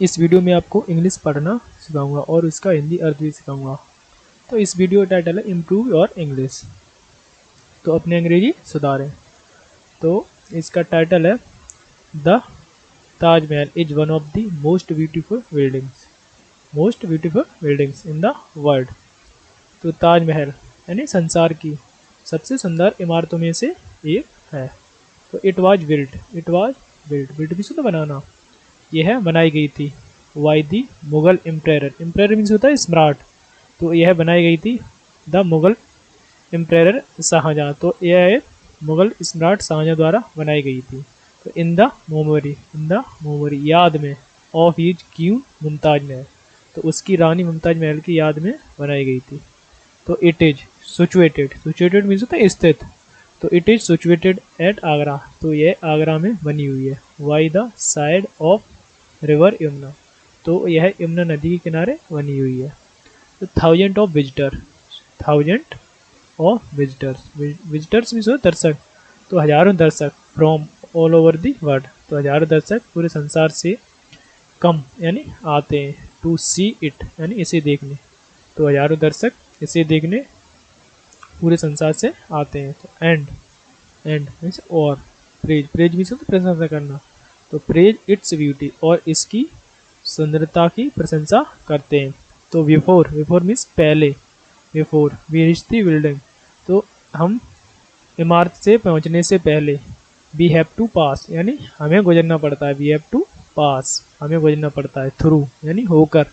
इस वीडियो में आपको इंग्लिश पढ़ना सिखाऊंगा और इसका हिंदी अर्थ भी सिखाऊंगा। तो इस वीडियो का टाइटल है इम्प्रूव योर इंग्लिश, तो अपने अंग्रेजी सुधारें। तो इसका टाइटल है the Taj Mahal is one of the most beautiful buildings in the world. तो ताजमहल यानी संसार की सबसे सुंदर इमारतों में से एक है। तो इट वाज बिल्ट भी तो बनाना, यह बनाई गई थी वाई दी मुगल एम्परर मीन्स होता है सम्राट। तो यह बनाई गई थी द मुगल एम्परर शाहजहाँ, तो यह मुगल सम्राट शाहजहाँ द्वारा बनाई गई थी। तो इन द मेमोरी याद में of his queen Mumtaz Mahal, तो उसकी रानी मुमताज महल की याद में बनाई गई थी। तो इट इज सिचुएटेड मीन्स होता है स्थित। तो it is situated at Agra, तो यह आगरा में बनी हुई है। Why the side of river Yamuna, तो यह यमुना नदी के किनारे बनी हुई है। तो थाउजेंड ऑफ विजिटर्स मीन्स दर्शक, तो हजारों दर्शक from all over the world, तो हजारों दर्शक पूरे संसार से कम यानी आते हैं टू सी इट यानी इसे देखने। तो हजारों दर्शक इसे देखने पूरे संसार से आते हैं। तो एंड मीन्स और प्रेज मीन्स प्रशंसा करना, तो प्रेज इट्स ब्यूटी और इसकी सुंदरता की प्रशंसा करते हैं। तो बिफोर मीन्स पहले, before we reach the building, तो हम इमारत से पहुंचने से पहले वी हैव टू पास यानी हमें गुजरना पड़ता है, वी हैव टू पास हमें गुजरना पड़ता है, थ्रू यानी होकर,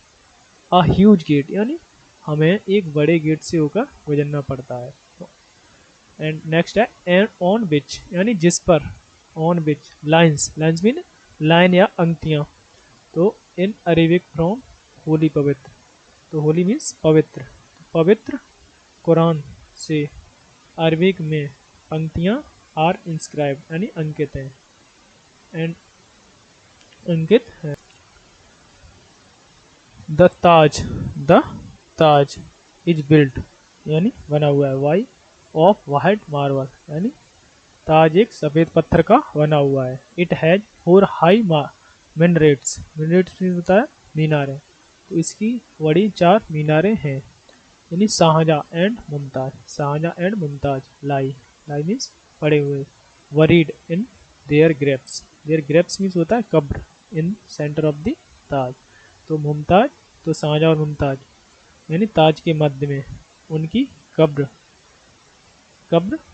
अ ह्यूज गेट यानी हमें एक बड़े गेट से होकर गुजरना पड़ता है। एंड नेक्स्ट है एंड ऑन विच यानी जिस पर, on which lines mean line या अंक्तियाँ। तो इन अरेबिक फ्रॉम होली पवित्र, तो होली मीन्स पवित्र कुरान से अरबिक में पंक्तियाँ आर इंस्क्राइब यानी अंकित हैं, एंड अंकित है। द ताज इज बिल्ट यानी बना हुआ है, वाई ऑफ वाइट मार्बल यानी ताज एक सफ़ेद पत्थर का बना हुआ है। इट हैज़ 4 हाई मिनरेट्स होता है मीनारें, तो इसकी बड़ी 4 मीनारें हैं। यानी Shahjahan and Mumtaz lie means पड़े हुए, buried in their graves means होता है कब्र, in centre of the Taj. तो मुमताज, तो शाहजहाँ और मुमताज यानी ताज के मध्य में उनकी कब्र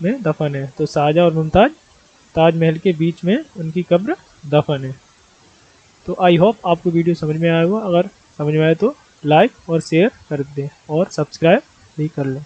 में दफन है। तो शाहजहाँ और मुमताज ताजमहल के बीच में उनकी कब्र दफन है। तो आई होप आपको वीडियो समझ में आया होगा। अगर समझ में आए तो लाइक और शेयर कर दें और सब्सक्राइब भी कर लें।